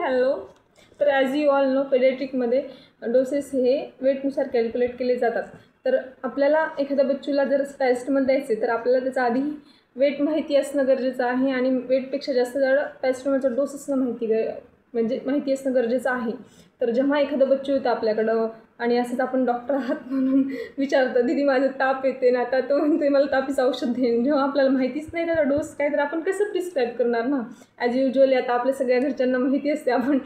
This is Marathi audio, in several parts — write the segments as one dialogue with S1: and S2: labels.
S1: हॅलो. तर ॲज यू ऑल नो पेडियाट्रिकमध्ये डोसेस हे वेटनुसार कॅल्क्युलेट केले जातात. तर आपल्याला एखाद्या बच्चूला जर पॅरासिटामॉल द्यायचे तर आपल्याला त्याचा आधी वेट माहिती असणं गरजेचं आहे आणि वेटपेक्षा जास्त जर पॅरासिटामॉलचा डोस असणं माहिती असणं गरजेचं आहे. तर जेव्हा एखादं बच्चू येतं आपल्याकडं आणि असंच आपण डॉक्टर आहात म्हणून विचारतं, दीदी माझं ताप येते ना, आता तो म्हणते मला तापीचं औषध देईन. जेव्हा आपल्याला माहितीच नाही त्याचा डोस काय तर आपण कसं प्रिस्क्राईब करणार ना. ॲज युजली आता आपल्या सगळ्या घरच्यांना माहिती असते आपण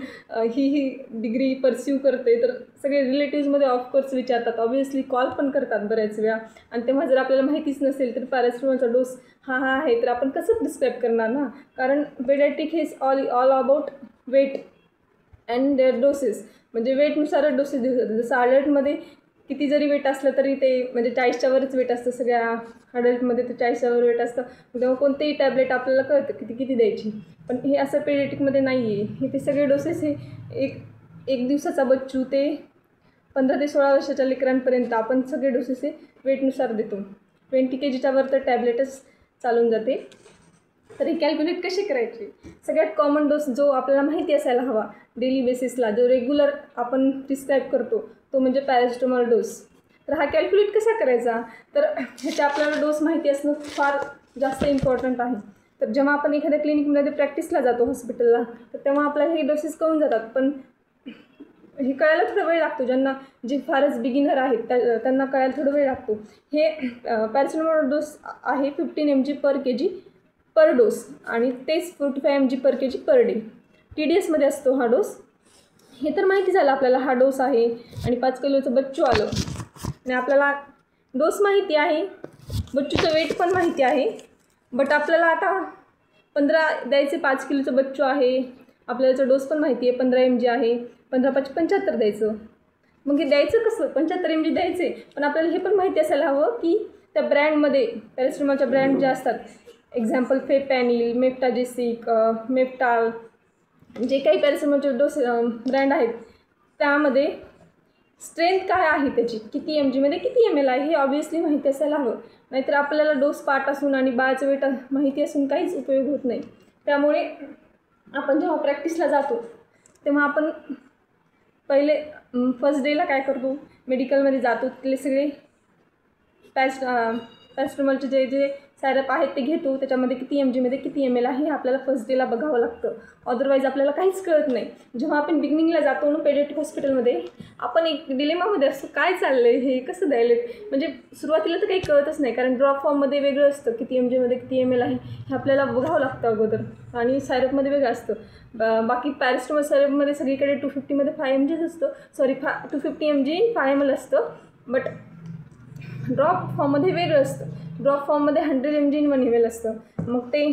S1: ही डिग्री परस्यू करते, तर सगळे रिलेटिव्समध्ये ऑफकोर्स विचारतात, ऑब्व्हियसली कॉल पण करतात बऱ्याच वेळा. आणि तेव्हा जर आपल्याला माहितीच नसेल तर पॅरासिटामॉलचा डोस हा आहे तर आपण कसं प्रिस्क्राईब करणार ना. कारण पेडियाट्रिक हे all about weight and their doses, म्हणजे वेटनुसारच डोसेस दिले जातात. जसं अडल्टमध्ये किती जरी वेट असलं तरी ते म्हणजे 40च्या वरच वेट असतं. सगळ्या अडल्टमध्ये ते 40च्या वर वेट असतं. तेव्हा कोणतेही टॅबलेट आपल्याला कळतं किती द्यायची. पण हे असं पेडियाट्रिकमध्ये नाही आहे. हे ते सगळे डोसेस हे एक दिवसाचा बच्चू ते 15 ते 16 वर्षाच्या लेकरांपर्यंत आपण सगळे डोसेस हे वेटनुसार देतो. 20 kgच्या वर तर टॅबलेटच चालून जाते. तर हे कॅल्क्युलेट कसे करायचे? सगळ्यात कॉमन डोस जो आपल्याला माहिती असायला हवा डेली बेसिसला, जो रेग्युलर आपण प्रिस्क्राईब करतो, तो म्हणजे पॅरासिटामॉल डोस. तर हा कॅल्क्युलेट कसा करायचा? तर ह्याचे आपल्याला डोस माहिती असणं फार जास्त इम्पॉर्टंट आहे. तर जेव्हा आपण एखाद्या क्लिनिकमध्ये प्रॅक्टिसला जातो हॉस्पिटलला, तर तेव्हा आपल्याला हे डोसेस कळून जातात. पण हे कळायला थोडा वेळ लागतो. जे फारच बिगिनर आहेत त्यांना कळायला थोडा वेळ लागतो. हे पॅरासिटामॉल डोस आहे 15 mg/kg पर डोस आणि तेच 45 mg/kg पर डे. TDSमध्ये असतो हा डोस. हे तर माहिती झालं आपल्याला हा डोस आहे आणि 5 किलोचं बच्चू आलं आणि आपल्याला डोस माहिती आहे, बच्चूचं वेट पण माहिती आहे. बट आपल्याला आता 15 द्यायचे, 5 किलोचं बच्चू आहे, आपल्याला डोस पण माहिती आहे 15 mg आहे, 15×5 = 75 द्यायचं. मग हे द्यायचं कसं? 75 mg द्यायचे. पण आपल्याला हे पण माहिती असायला हवं की त्या ब्रँडमध्ये पॅरासिटामॉलच्या ब्रँड ज्या असतात, एक्झाम्पल फेपॅनिल, मेफ्टाजेसिक, मेफ्टाल, जे काही पॅरासिटामॉलचे डोस ब्रँड आहेत त्यामध्ये स्ट्रेंथ काय आहे, त्याची किती mgमध्ये किती ml आहे हे ऑब्व्हियसली माहिती असायला हवं. नाहीतर आपल्याला डोस पाठ असून आणि बाळाचं वेट माहिती असून काहीच उपयोग होत नाही. त्यामुळे आपण जेव्हा प्रॅक्टिसला जातो तेव्हा आपण पहिले फर्स्ट डेला काय करतो, मेडिकलमध्ये जातो, तिथले सगळे पॅरासिटामॉलचे जे सायरप आहेत ते घेतो. त्याच्यामध्ये किती mgमध्ये किती ml आहे हे आपल्याला फर्स्ट डेला बघावं लागतं. अदरवाईज आपल्याला काहीच कळत नाही. जेव्हा आपण बिगिनिंगला जातो ना पेडियाट्रिक हॉस्पिटलमध्ये, आपण एक डिलेमामध्ये असतो, काय चाललं आहे हे, कसं द्यायला. म्हणजे सुरुवातीला तर काही कळतच नाही, कारण ड्रॉप फॉर्ममध्ये वेगळं असतं, किती mgमध्ये किती ml आहे हे आपल्याला बघावं लागतं अगोदर, आणि सायरपमध्ये वेगळं असतं. बाकी पॅरासिटामॉल सायरपमध्ये सगळीकडे 250मध्ये 5 mg असतं, 250 mg 5 ml असतं. बट ड्रॉप फॉर्ममध्ये वेगळं असतं. ड्रॉप फॉर्ममध्ये 100 mg 1 ml असतं. मग ते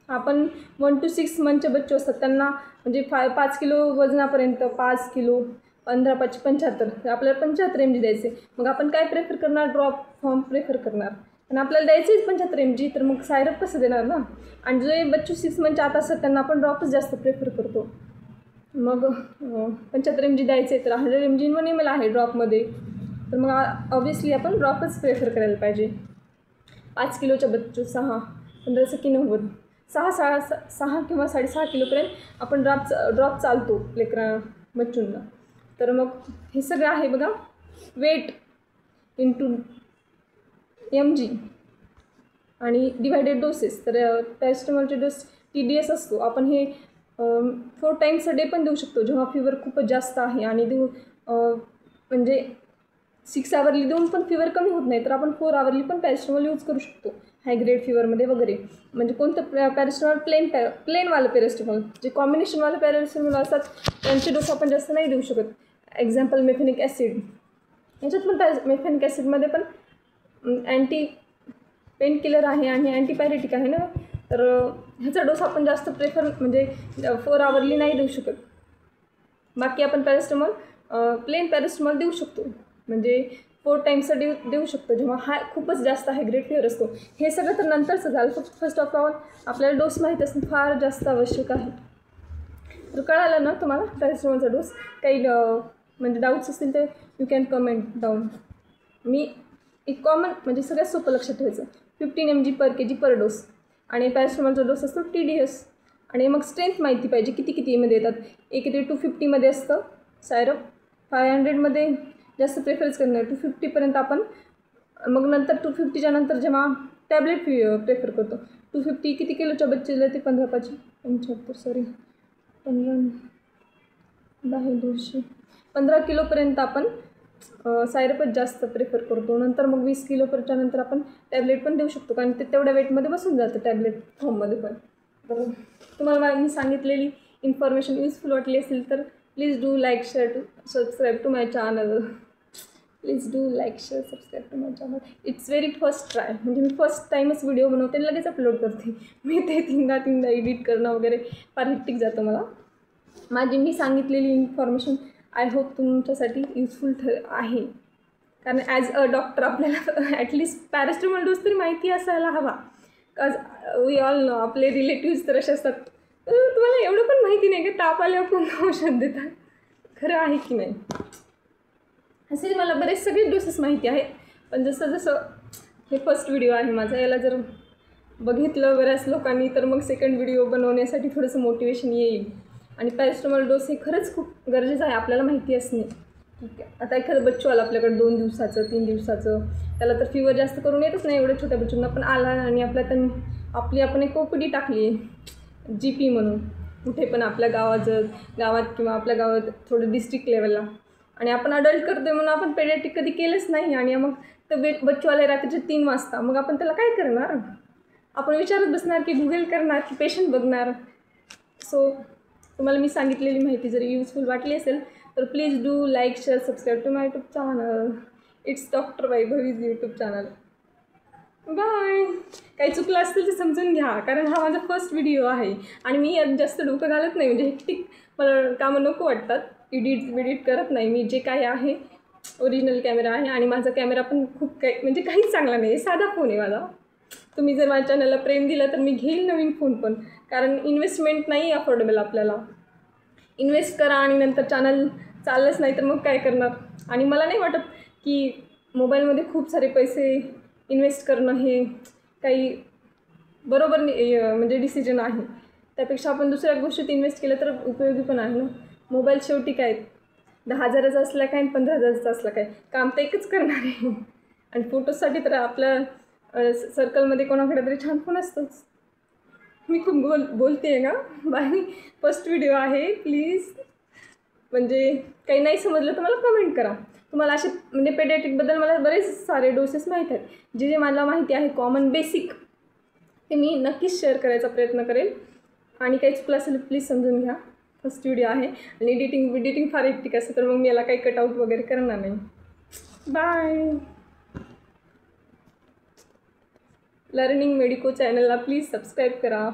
S1: आपण 1 to 6 मंथचे बच्चू असतात त्यांना, म्हणजे 5 किलो वजनापर्यंत, 5 किलो 15×5 = 75, आपल्याला 75 mg द्यायचे. मग आपण काय प्रेफर करणार? ड्रॉप फॉर्म प्रेफर करणार. आणि आपल्याला द्यायचेच 75 mg, तर मग सायरप कसं देणार ना. आणि जे बच्चू 6 मंथच्या आत असतात त्यांना आपण ड्रॉपच जास्त प्रेफर करतो. मग 75 mg द्यायचे, तर 100 mg 1 ml आहे ड्रॉपमध्ये, तर मग ऑब्व्हियसली आपण ड्रॉपच प्रेफर करायला पाहिजे. 5 किलोच्या बच्चू 6, 15 × 90, 6 किंवा 6.5 किलोपर्यंत आपण ड्रॉप चालतो बच्चूंना. तर मग हे सगळं आहे बघा, वेट इंटू mg आणि डिवायडेड डोसेस. तर पॅरासिटामॉलचे डोस TDS असतो. आपण हे 4 times a day पण देऊ शकतो. जेव्हा फीवर खूपच जास्त आहे आणि म्हणजे 6 hourly देऊन पण फीवर कमी होत नाही, तर आपण 4 hourly पण पॅरासिटामॉल यूज करू शकतो हाय ग्रेड फीवरमध्ये वगैरे. म्हणजे कोणतं पॅरासिटामॉल? प्लेनवालं पॅरासिटामॉल. जे कॉम्बिनेशनवाले पॅरासिटामॉल असतात त्यांचे डोस आपण जास्त नाही देऊ शकत. एक्झाम्पल मेफेनिक ॲसिड, याच्यात पण मेफेनिक ॲसिडमध्ये पण अँटी पेन किलर आहे आणि अँटीपायरेटिक आहे ना, तर ह्याचा डोस आपण जास्त म्हणजे 4 hourly नाही देऊ शकत. बाकी आपण प्लेन पॅरासिटामॉल देऊ शकतो, म्हणजे 4 times a day देऊ शकतो जेव्हा खूपच जास्त हाय ग्रेड फीवर असतो. हे सगळं तर नंतरचं झालं. फर्स्ट ऑफ ऑल आपल्याला डोस माहीत असणं फार जास्त आवश्यक आहे. तर कळालं ना तुम्हाला पॅरासिटामॉलचा डोस? काही म्हणजे डाऊट्स असतील तर यू कॅन कमेंट डाऊन. मी एक कॉमन म्हणजे सगळ्यात सोपं लक्षात ठेवायचं, 15 mg/kg पर डोस. आणि पॅरासिटामॉलचा डोस असतो TDS. आणि मग स्ट्रेंथ माहिती पाहिजे किती कितीमध्ये येतात. एक इथे 250मध्ये असतं सायरप, 500मध्ये जास्त प्रेफरन्स करणार, 250पर्यंत आपण. मग नंतर 250च्या नंतर जेव्हा टॅबलेट प्रेफर करतो. 250 किती किलोच्या बच्चेला ते 15 किलोपर्यंत आपण सायरपच जास्त प्रेफर करतो. नंतर मग 20 किलोच्या नंतर आपण टॅबलेट पण देऊ शकतो, कारण ते तेवढ्या वेटमध्ये बसून जातं टॅबलेट फॉर्ममध्ये पण. तर तुम्हाला मी सांगितलेली इन्फॉर्मेशन युजफुल वाटली असेल तर please do like share to subscribe to my channel. Please do like share subscribe to my channel. It's very first try, म्हणजे मी फर्स्ट टाईमच व्हिडिओ बनवते आणि लगेच अपलोड करते. मी ते तीनदा एडिट करणं वगैरे फार हेक्टिक जातं मला. मी सांगितलेली इन्फॉर्मेशन आय होप तुमच्यासाठी युजफुल आहे, कारण ॲज अ डॉक्टर आपल्याला ॲटलिस्ट पॅरासिटामॉल डोस तरी माहिती असायला हवा. काज वी ऑल नो आपले रिलेटिव्स तर असे असतात, तुम्हाला एवढं पण माहिती नाही की ताप आल्यावर कोणतं औषध देतात. खरं आहे की नाही? असे मला बरेच सगळे डोसेस माहिती आहेत, पण जसं हे फर्स्ट व्हिडिओ आहे माझा, याला जर बघितलं बऱ्याच लोकांनी तर मग सेकंड व्हिडिओ बनवण्यासाठी थोडंसं मोटिवेशन येईल. आणि पॅरासिटामॉल डोस हे खरंच खूप गरजेचं आहे आपल्याला माहिती असणे. ठीक आहे, आता एखादं बच्चू आला आपल्याकडे 2 दिवसाचं 3 दिवसाचं, त्याला तर फीवर जास्त करून येतच नाही एवढ्या छोट्या बच्चूंना, पण आला आणि आपण एक OPD टाकली आहे GP म्हणून, कुठे पण आपल्या गावात किंवा आपल्या गावात थोडं डिस्ट्रिक्ट लेवलला, आणि आपण अडल्ट करतोय म्हणून आपण पेडियाट्रिक कधी केलंच नाही. आणि मग तर बच्चू आले रात्रीचे 3 वाजता, मग आपण त्याला काय करणार? आपण विचारत बसणार की गुगल करणार की पेशंट बघणार? सो तुम्हाला मी सांगितलेली माहिती जर युजफुल वाटली असेल तर please do like share subscribe to my YouTube channel. It's doctor Vaibhavi's YouTube channel. Bye. काही चुकलं असतील तर समजून घ्या, कारण हा माझा फर्स्ट व्हिडिओ आहे आणि मी यात जास्त डोकं घालत नाही, म्हणजे हेक्टिक मला कामं नको वाटतात. एडिट करत नाही मी. जे काही आहे ओरिजिनल कॅमेरा आहे, आणि माझा कॅमेरा पण खूप म्हणजे काहीच चांगला नाही आहे, साधा फोन आहे माझा. तुम्ही जर माझ्या चॅनलला प्रेम दिलं तर मी घेईल नवीन फोन पण, कारण इन्व्हेस्टमेंट नाही अफोर्डेबल आपल्याला. इन्व्हेस्ट करा आणि नंतर चॅनल चाललंच नाही तर मग काय करणार? आणि मला नाही वाटत की मोबाईलमध्ये खूप सारे पैसे इन्व्हेस्ट करणं हे काही बरोबर म्हणजे डिसिजन आहे. त्यापेक्षा आपण दुसऱ्या गोष्टीत इन्व्हेस्ट केलं तर उपयोगी पण आहे ना. मोबाईल शेवटी काय 10,000चा असला काय आणि 15,000चा असला काय, काम तर एकच करणार आहे. आणि फोटोसाठी तर आपल्या सर्कलमध्ये कोणाकडे तरी छान फोन असतोच. मी खूप बोलते आहे का? बाय. फर्स्ट व्हिडिओ आहे, प्लीज. म्हणजे काही नाही समजलं तर मला कमेंट करा. तुम्हाला असे म्हणजे पेडियाट्रिकबद्दल मला बरेच सारे डोसेस माहीत आहेत. जे मला माहिती आहे कॉमन बेसिक, ते मी नक्कीच शेअर करायचा प्रयत्न करेल. आणि काही चुकलं असेल प्लीज समजून घ्या. फर्स्ट व्हिडिओ आहे आणि एडिटिंग फार हेक्टिक असतं, तर मग मी याला काही कटआउट वगैरे करणार नाही. बाय. लर्निंग मेडिको चॅनलला प्लीज सबस्क्राईब करा.